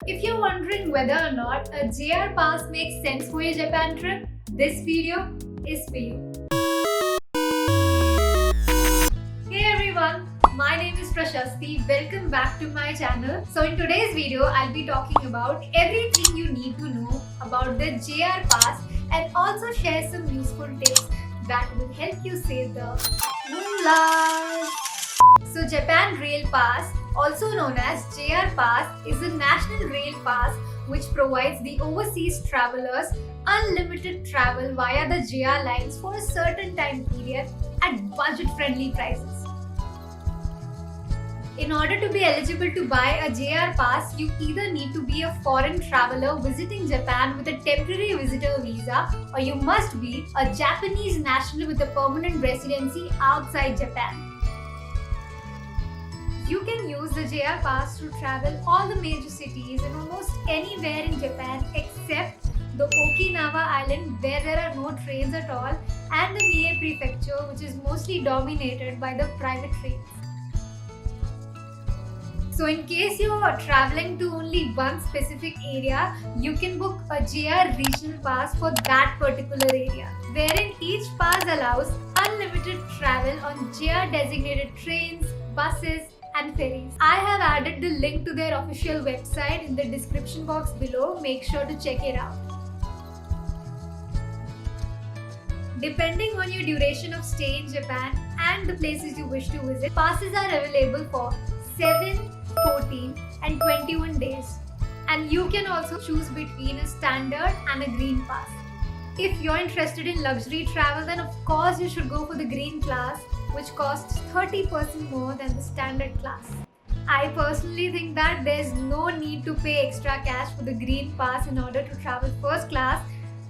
If you're wondering whether or not a JR pass makes sense for your Japan trip, this video is for you. Hey everyone, my name is Prashasti. Welcome back to my channel. So in today's video, I'll be talking about everything you need to know about the JR pass and also share some useful tips that will help you save the moonlight. So Japan Rail Pass, also known as JR Pass, is a national rail pass which provides the overseas travelers unlimited travel via the JR lines for a certain time period at budget-friendly prices. In order to be eligible to buy a JR pass, you either need to be a foreign traveler visiting Japan with a temporary visitor visa, or you must be a Japanese national with a permanent residency outside Japan. You can use the JR pass to travel all the major cities and almost anywhere in Japan except the Okinawa island where there are no trains at all, and the Mie prefecture, which is mostly dominated by the private trains. So in case you are traveling to only one specific area, you can book a JR regional pass for that particular area, wherein each pass allows unlimited travel on JR designated trains, buses, and ferries. I have added the link to their official website in the description box below. Make sure to check it out. Depending on your duration of stay in Japan and the places you wish to visit, passes are available for 7, 14 and 21 days. And you can also choose between a standard and a green pass. If you're interested in luxury travel, then of course you should go for the green class, which costs 30% more than the standard class. I personally think that there's no need to pay extra cash for the green pass in order to travel first class,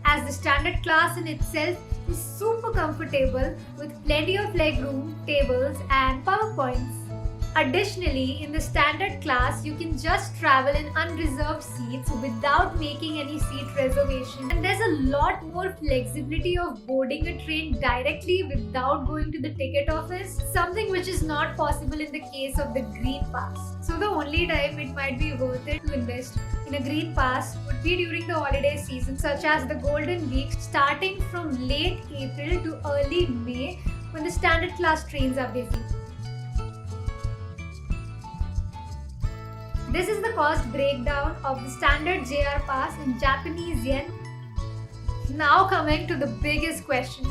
as the standard class in itself is super comfortable with plenty of legroom, tables and power points. Additionally, in the standard class, you can just travel in unreserved seats without making any seat reservation. And there's a lot more flexibility of boarding a train directly without going to the ticket office, something which is not possible in the case of the green pass. So the only time it might be worth it to invest in a green pass would be during the holiday season, such as the Golden Week, starting from late April to early May, when the standard class trains are busy. This is the cost breakdown of the standard JR pass in Japanese yen. Now coming to the biggest question.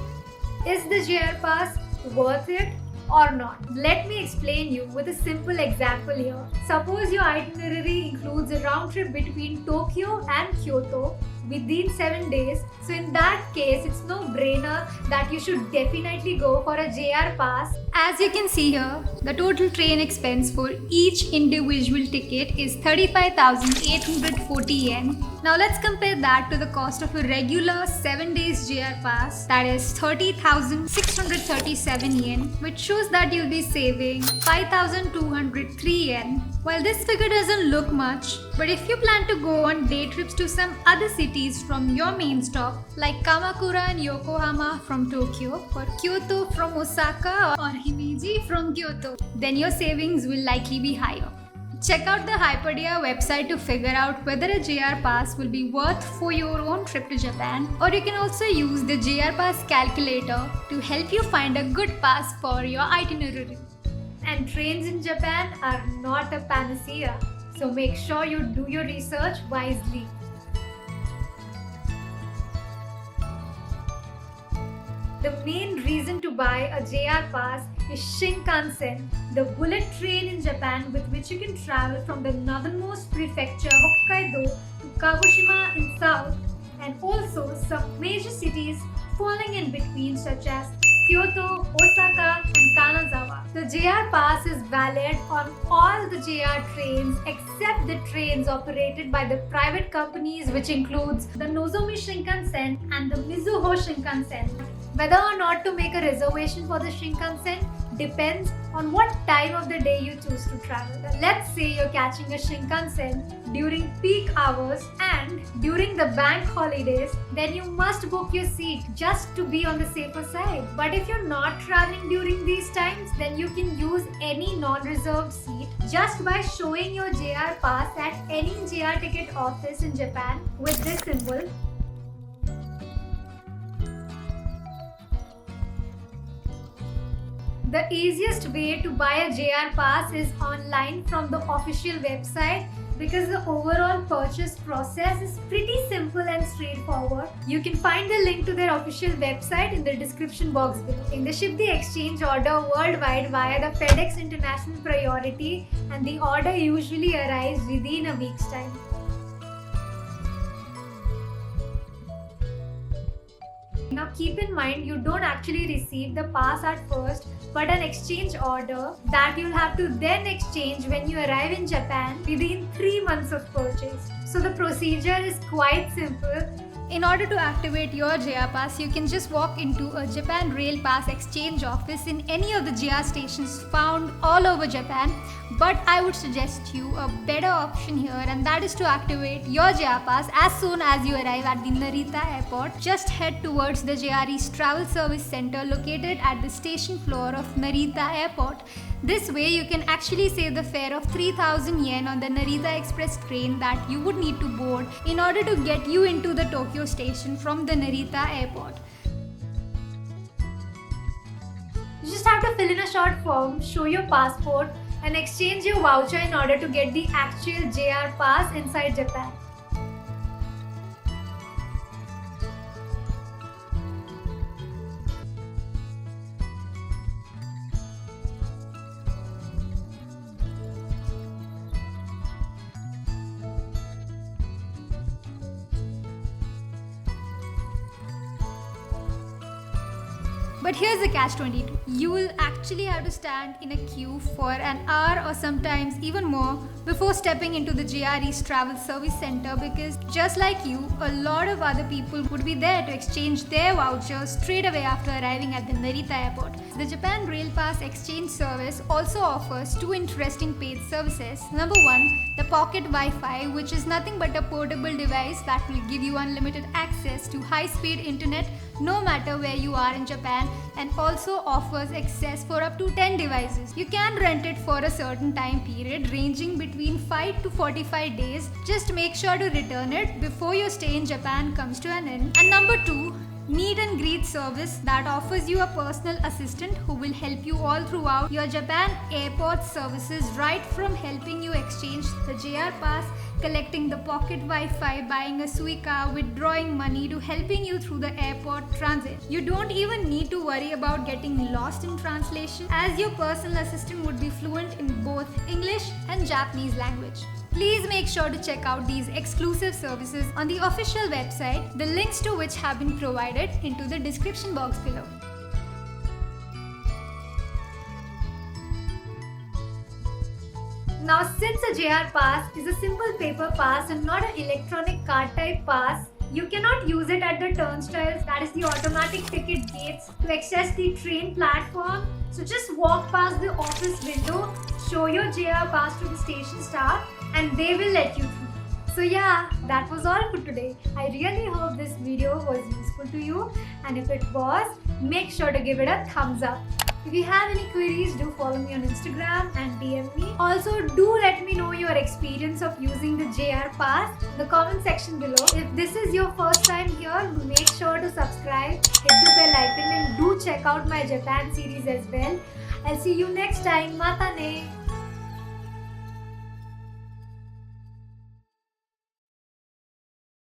Is the JR pass worth it or not? Let me explain you with a simple example here. Suppose your itinerary includes a round trip between Tokyo and Kyoto within 7 days. So in that case, it's no brainer that you should definitely go for a JR pass. As you can see here, the total train expense for each individual ticket is 35,840 yen. Now let's compare that to the cost of a regular 7 days JR pass, that is 30,637 yen, which shows that you'll be saving 5,203 yen. While this figure doesn't look much, but if you plan to go on day trips to some other cities from your main stop, like Kamakura and Yokohama from Tokyo, or Kyoto from Osaka, or Himeji from Kyoto, then your savings will likely be higher. Check out the Hyperdia website to figure out whether a JR pass will be worth for your own trip to Japan, or you can also use the JR pass calculator to help you find a good pass for your itinerary. And trains in Japan are not a panacea, so make sure you do your research wisely. The main reason to buy a JR pass is Shinkansen, the bullet train in Japan with which you can travel from the northernmost prefecture Hokkaido to Kagoshima in south, and also some major cities falling in between such as Kyoto, Osaka and Kanazawa. The JR pass is valid on all the JR trains except the trains operated by the private companies, which includes the Nozomi Shinkansen and the Mizuho Shinkansen. Whether or not to make a reservation for the Shinkansen depends on what time of the day you choose to travel. Let's say you're catching a Shinkansen during peak hours and and during the bank holidays, then you must book your seat just to be on the safer side. But if you're not traveling during these times, then you can use any non-reserved seat just by showing your JR pass at any JR ticket office in Japan with this symbol. The easiest way to buy a JR pass is online from the official website, because the overall purchase process is pretty simple and straightforward. You can find the link to their official website in the description box below. They ship the exchange order worldwide via the FedEx International Priority, and the order usually arrives within a week's time. Now keep in mind, you don't actually receive the pass at first, but an exchange order that you'll have to then exchange when you arrive in Japan within 3 months of purchase. So the procedure is quite simple. In order to activate your JR Pass, you can just walk into a Japan Rail Pass exchange office in any of the JR stations found all over Japan. But I would suggest you a better option here, and that is to activate your JR Pass as soon as you arrive at the Narita airport. Just head towards the JR East Travel Service Center located at the station floor of Narita Airport. This way you can actually save the fare of 3,000 yen on the Narita Express train that you would need to board in order to get you into the Tokyo station from the Narita airport. You just have to fill in a short form, show your passport, and exchange your voucher in order to get the actual JR pass inside Japan. But here's the catch-22. You will actually have to stand in a queue for an hour or sometimes even more before stepping into the JR East Travel Service Center, because just like you, a lot of other people would be there to exchange their vouchers straight away after arriving at the Narita airport. The Japan Rail Pass exchange service also offers two interesting paid services. Number one, the Pocket Wi-Fi, which is nothing but a portable device that will give you unlimited access to high-speed internet no matter where you are in Japan, and also offers access for up to 10 devices. You can rent it for a certain time period ranging between 5 to 45 days. Just make sure to return it before your stay in Japan comes to an end. And number two, meet and greet service that offers you a personal assistant who will help you all throughout your Japan airport services, right from helping you exchange the JR pass, collecting the pocket Wi-Fi, buying a Suica, withdrawing money, to helping you through the airport transit. You don't even need to worry about getting lost in translation, as your personal assistant would be fluent in both English and Japanese language. Please make sure to check out these exclusive services on the official website, the links to which have been provided into the description box below. Now, since a JR pass is a simple paper pass and not an electronic card type pass, you cannot use it at the turnstiles, that is the automatic ticket gates, to access the train platform. So just walk past the office window, show your JR pass to the station staff, and they will let you through. So yeah, that was all for today. I really hope this video was useful to you, and if it was, make sure to give it a thumbs up. If you have any queries, do follow me on Instagram and DM me. Also, do let me know your experience of using the JR pass in the comment section below. If this is your first time here, make sure to subscribe, hit the bell icon, and do check out my Japan series as well. I'll see you next time. Mata ne!